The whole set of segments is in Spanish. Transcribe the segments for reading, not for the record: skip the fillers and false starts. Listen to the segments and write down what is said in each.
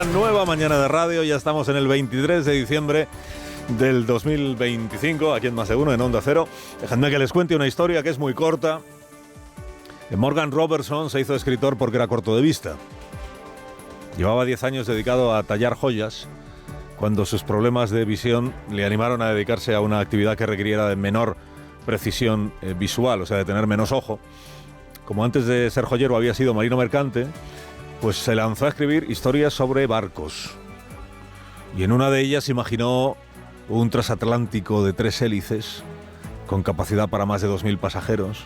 Nueva mañana de radio, ya estamos en el 23 de diciembre del 2025, aquí en Más de Uno, en Onda Cero. Dejadme que les cuente una historia que es muy corta. Morgan Robertson se hizo escritor porque era corto de vista. Llevaba 10 años dedicado a tallar joyas, cuando sus problemas de visión le animaron a dedicarse a una actividad que requiriera de menor precisión visual, o sea, de tener menos ojo. Como antes de ser joyero había sido marino mercante, pues se lanzó a escribir historias sobre barcos. Y en una de ellas imaginó un transatlántico de 3 hélices, con capacidad para más de 2.000 pasajeros,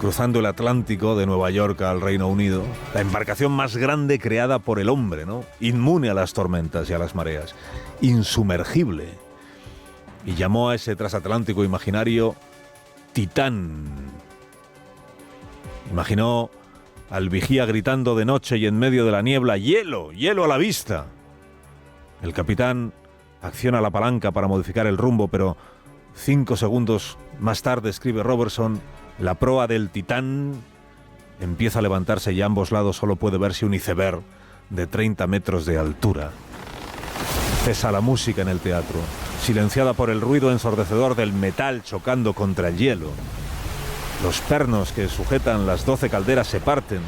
cruzando el Atlántico de Nueva York al Reino Unido. La embarcación más grande creada por el hombre, ¿no? Inmune a las tormentas y a las mareas. Insumergible. Y llamó a ese transatlántico imaginario Titán. Imaginó al vigía gritando de noche y en medio de la niebla: ¡hielo! ¡Hielo a la vista! El capitán acciona la palanca para modificar el rumbo, pero 5 segundos más tarde, escribe Robertson, la proa del Titán empieza a levantarse y a ambos lados solo puede verse un iceberg de 30 metros de altura. Cesa la música en el teatro, silenciada por el ruido ensordecedor del metal chocando contra el hielo. Los pernos que sujetan las 12 calderas se parten.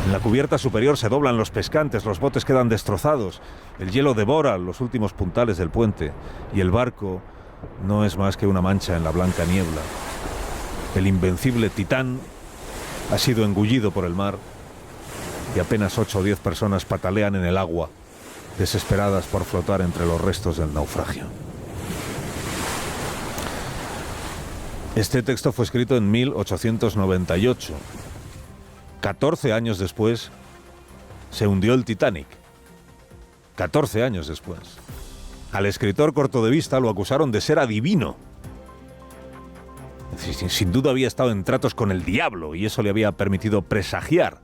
En la cubierta superior se doblan los pescantes, los botes quedan destrozados. El hielo devora los últimos puntales del puente y el barco no es más que una mancha en la blanca niebla. El invencible Titán ha sido engullido por el mar y apenas 8 o 10 personas patalean en el agua, desesperadas por flotar entre los restos del naufragio. Este texto fue escrito en 1898. 14 años después se hundió el Titanic. 14 años después. Al escritor corto de vista lo acusaron de ser adivino. Sin duda había estado en tratos con el diablo y eso le había permitido presagiar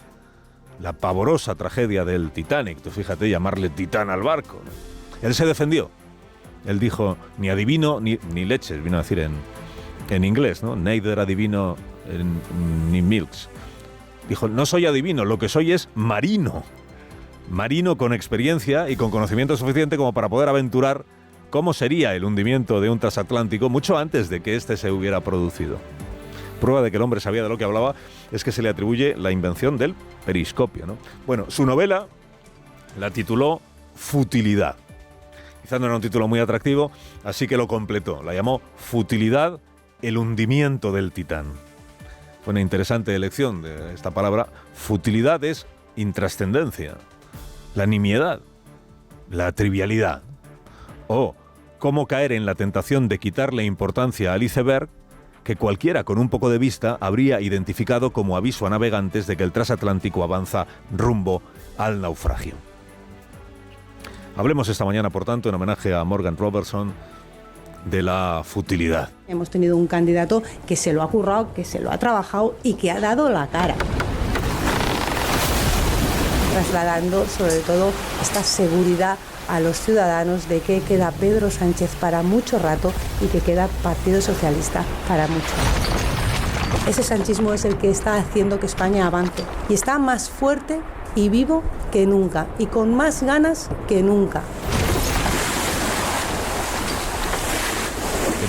la pavorosa tragedia del Titanic. Tú fíjate, llamarle Titán al barco, ¿no? Él se defendió. Él dijo, ni adivino ni leches, vino a decir en inglés, ¿no? Neither adivino ni milks. Dijo, no soy adivino, lo que soy es marino. Marino con experiencia y con conocimiento suficiente como para poder aventurar cómo sería el hundimiento de un transatlántico mucho antes de que éste se hubiera producido. Prueba de que el hombre sabía de lo que hablaba es que se le atribuye la invención del periscopio, ¿no? Bueno, su novela la tituló Futilidad. Quizá no era un título muy atractivo, así que lo completó. La llamó Futilidad, el hundimiento del Titán. Fue una interesante elección de esta palabra. Futilidad es intrascendencia, la nimiedad, la trivialidad. O cómo caer en la tentación de quitarle importancia al iceberg que cualquiera con un poco de vista habría identificado como aviso a navegantes de que el transatlántico avanza rumbo al naufragio. Hablemos esta mañana, por tanto, en homenaje a Morgan Robertson, de la futilidad. Hemos tenido un candidato que se lo ha currado, que se lo ha trabajado y que ha dado la cara, trasladando sobre todo esta seguridad a los ciudadanos de que queda Pedro Sánchez para mucho rato y que queda Partido Socialista para mucho rato. Ese sanchismo es el que está haciendo que España avance y está más fuerte y vivo que nunca y con más ganas que nunca.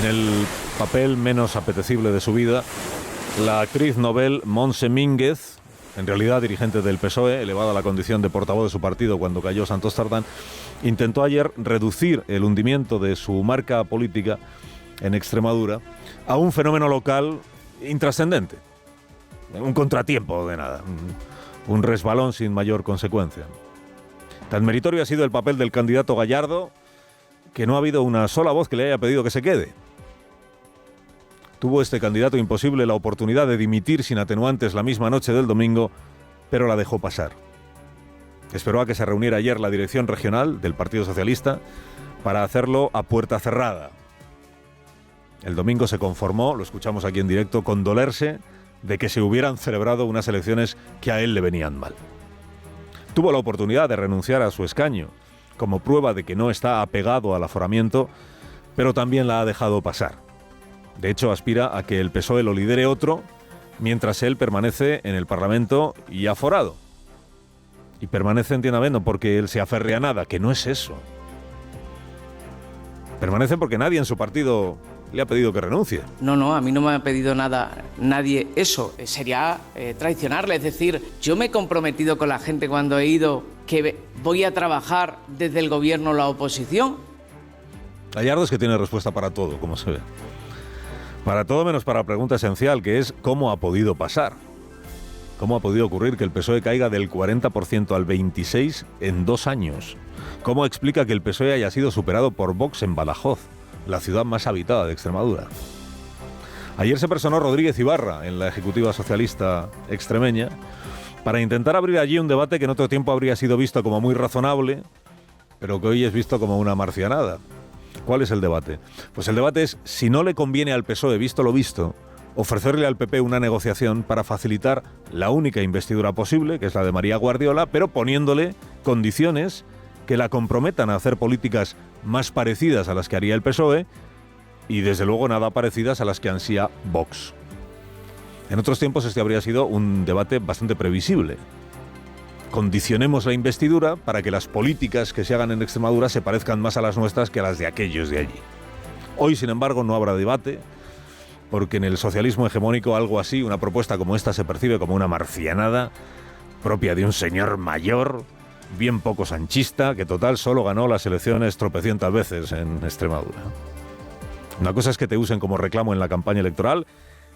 En el papel menos apetecible de su vida, la actriz Nobel Montse Mínguez, en realidad dirigente del PSOE, elevada a la condición de portavoz de su partido cuando cayó Santos Tardán, intentó ayer reducir el hundimiento de su marca política en Extremadura a un fenómeno local intrascendente, un contratiempo de nada, un resbalón sin mayor consecuencia. Tan meritorio ha sido el papel del candidato Gallardo que no ha habido una sola voz que le haya pedido que se quede. Tuvo este candidato imposible la oportunidad de dimitir sin atenuantes la misma noche del domingo, pero la dejó pasar. Esperó a que se reuniera ayer la dirección regional del Partido Socialista para hacerlo a puerta cerrada. El domingo se conformó, lo escuchamos aquí en directo, con dolerse de que se hubieran celebrado unas elecciones que a él le venían mal. Tuvo la oportunidad de renunciar a su escaño, como prueba de que no está apegado al aforamiento, pero también la ha dejado pasar. De hecho, aspira a que el PSOE lo lidere otro, mientras él permanece en el Parlamento y aforado. Y permanece en tienda no porque él se aferre a nada, que no es eso. Permanece porque nadie en su partido le ha pedido que renuncie. No, a mí no me ha pedido nada nadie eso. Sería traicionarle. Es decir, yo me he comprometido con la gente cuando he ido que voy a trabajar desde el gobierno o la oposición. Gallardo es que tiene respuesta para todo, como se ve. Para todo menos para la pregunta esencial, que es ¿cómo ha podido pasar? ¿Cómo ha podido ocurrir que el PSOE caiga del 40% al 26% en 2 años? ¿Cómo explica que el PSOE haya sido superado por Vox en Badajoz, la ciudad más habitada de Extremadura? Ayer se personó Rodríguez Ibarra en la Ejecutiva Socialista extremeña para intentar abrir allí un debate que en otro tiempo habría sido visto como muy razonable, pero que hoy es visto como una marcianada. ¿Cuál es el debate? Pues el debate es si no le conviene al PSOE, visto lo visto, ofrecerle al PP una negociación para facilitar la única investidura posible, que es la de María Guardiola, pero poniéndole condiciones que la comprometan a hacer políticas más parecidas a las que haría el PSOE y desde luego nada parecidas a las que ansía Vox. En otros tiempos este habría sido un debate bastante previsible. Condicionemos la investidura para que las políticas que se hagan en Extremadura se parezcan más a las nuestras que a las de aquellos de allí. Hoy, sin embargo, no habrá debate, porque en el socialismo hegemónico algo así, una propuesta como esta, se percibe como una marcianada propia de un señor mayor, bien poco sanchista, que total solo ganó las elecciones tropecientas veces en Extremadura. Una cosa es que te usen como reclamo en la campaña electoral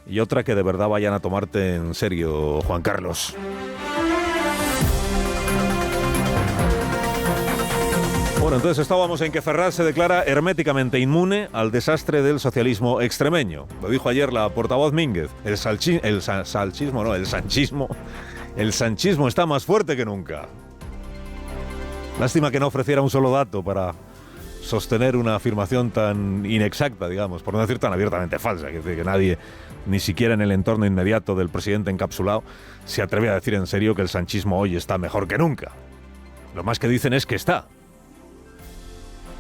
y otra que de verdad vayan a tomarte en serio, Juan Carlos. Bueno, entonces estábamos en que Ferraz se declara herméticamente inmune al desastre del socialismo extremeño. Lo dijo ayer la portavoz Mínguez. El sanchismo está más fuerte que nunca. Lástima que no ofreciera un solo dato para sostener una afirmación tan inexacta, digamos, por no decir tan abiertamente falsa, que nadie, ni siquiera en el entorno inmediato del presidente encapsulado, se atreve a decir en serio que el sanchismo hoy está mejor que nunca. Lo más que dicen es que está.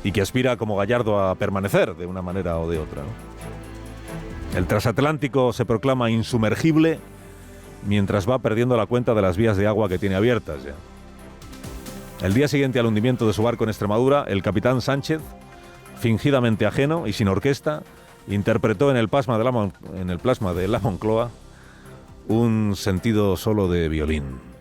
Y que aspira como Gallardo a permanecer de una manera o de otra, ¿no? El transatlántico se proclama insumergible mientras va perdiendo la cuenta de las vías de agua que tiene abiertas ya. El día siguiente al hundimiento de su barco en Extremadura, el capitán Sánchez, fingidamente ajeno y sin orquesta, interpretó en el plasma de la Moncloa un sentido solo de violín.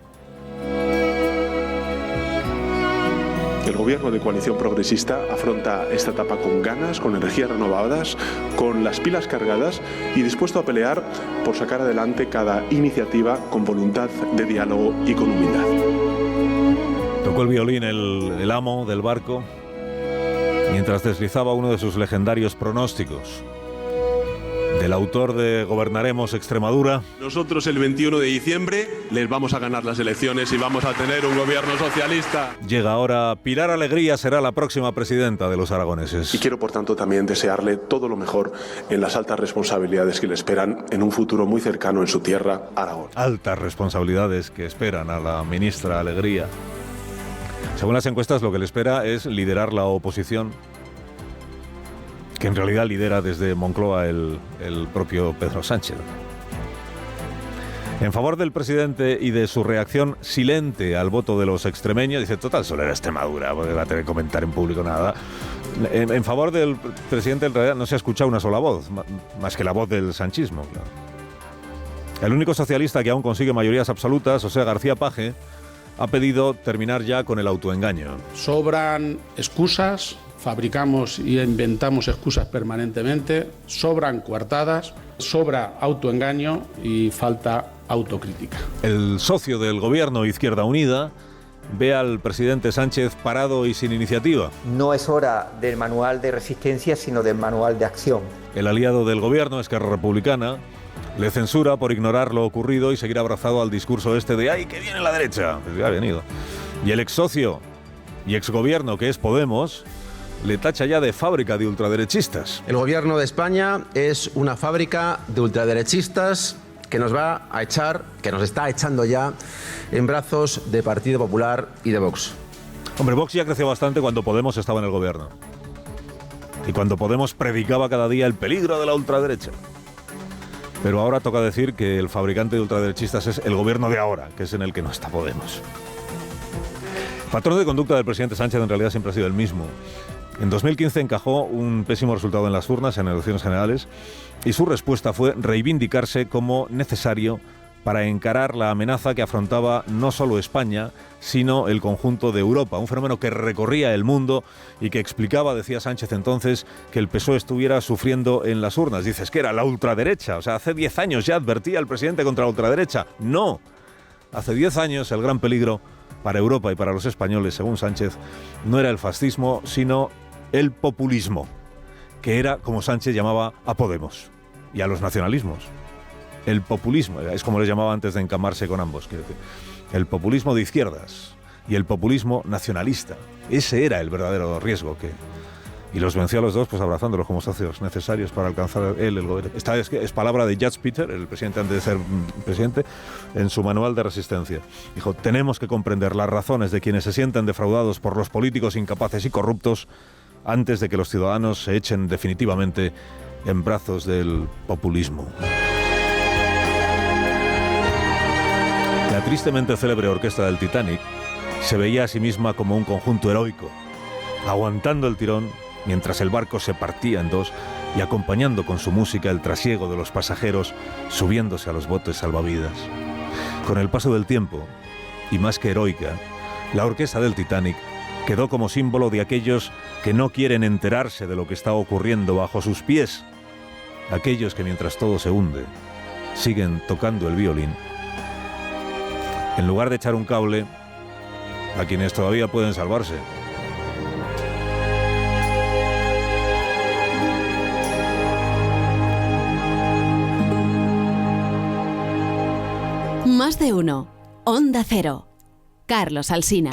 El gobierno de coalición progresista afronta esta etapa con ganas, con energías renovadas, con las pilas cargadas y dispuesto a pelear por sacar adelante cada iniciativa con voluntad de diálogo y con humildad. Tocó el violín el amo del barco mientras deslizaba uno de sus legendarios pronósticos. Del autor de Gobernaremos Extremadura. Nosotros el 21 de diciembre les vamos a ganar las elecciones y vamos a tener un gobierno socialista. Llega ahora Pilar Alegría, será la próxima presidenta de los aragoneses. Y quiero, por tanto, también desearle todo lo mejor en las altas responsabilidades que le esperan en un futuro muy cercano en su tierra, Aragón. Altas responsabilidades que esperan a la ministra Alegría. Según las encuestas, lo que le espera es liderar la oposición, que en realidad lidera desde Moncloa el propio Pedro Sánchez. En favor del presidente y de su reacción silente al voto de los extremeños, dice, total, solo era Extremadura, porque va a tener que comentar en público nada. En favor del presidente, en realidad, no se ha escuchado una sola voz, más que la voz del sanchismo. Claro. El único socialista que aún consigue mayorías absolutas, José García Page, ha pedido terminar ya con el autoengaño. Sobran excusas. Fabricamos y inventamos excusas permanentemente, sobran coartadas, sobra autoengaño y falta autocrítica. El socio del gobierno, Izquierda Unida, ve al presidente Sánchez parado y sin iniciativa. No es hora del manual de resistencia, sino del manual de acción. El aliado del gobierno, Esquerra Republicana, le censura por ignorar lo ocurrido y seguir abrazado al discurso este de ¡ay, que viene la derecha! Pues ya ha venido. Y el ex socio y ex gobierno, que es Podemos, le tacha ya de fábrica de ultraderechistas. El gobierno de España es una fábrica de ultraderechistas que nos va a echar, que nos está echando ya en brazos de Partido Popular y de Vox. Hombre, Vox ya creció bastante cuando Podemos estaba en el gobierno. Y cuando Podemos predicaba cada día el peligro de la ultraderecha. Pero ahora toca decir que el fabricante de ultraderechistas es el gobierno de ahora, que es en el que no está Podemos. patrón de conducta del presidente Sánchez en realidad siempre ha sido el mismo. En 2015 encajó un pésimo resultado en las urnas, en elecciones generales, y su respuesta fue reivindicarse como necesario para encarar la amenaza que afrontaba no solo España, sino el conjunto de Europa. Un fenómeno que recorría el mundo y que explicaba, decía Sánchez entonces, que el PSOE estuviera sufriendo en las urnas. Dices que era la ultraderecha. O sea, hace 10 años ya advertía el presidente contra la ultraderecha. No. Hace 10 años el gran peligro para Europa y para los españoles, según Sánchez, no era el fascismo, sino el populismo, que era, como Sánchez llamaba, a Podemos y a los nacionalismos. El populismo, es como les llamaba antes de encamarse con ambos, quiero decir. El populismo de izquierdas y el populismo nacionalista. Ese era el verdadero riesgo y los venció a los dos, pues abrazándolos como socios necesarios para alcanzar el gobierno. Esta es palabra de Judge Peter, el presidente antes de ser presidente, en su manual de resistencia. Dijo, tenemos que comprender las razones de quienes se sienten defraudados por los políticos incapaces y corruptos antes de que los ciudadanos se echen definitivamente en brazos del populismo. La tristemente célebre orquesta del Titanic se veía a sí misma como un conjunto heroico, aguantando el tirón mientras el barco se partía en dos y acompañando con su música el trasiego de los pasajeros subiéndose a los botes salvavidas. Con el paso del tiempo, y más que heroica, la orquesta del Titanic quedó como símbolo de aquellos que no quieren enterarse de lo que está ocurriendo bajo sus pies, aquellos que mientras todo se hunde, siguen tocando el violín, en lugar de echar un cable a quienes todavía pueden salvarse. Más de uno. Onda Cero. Carlos Alsina.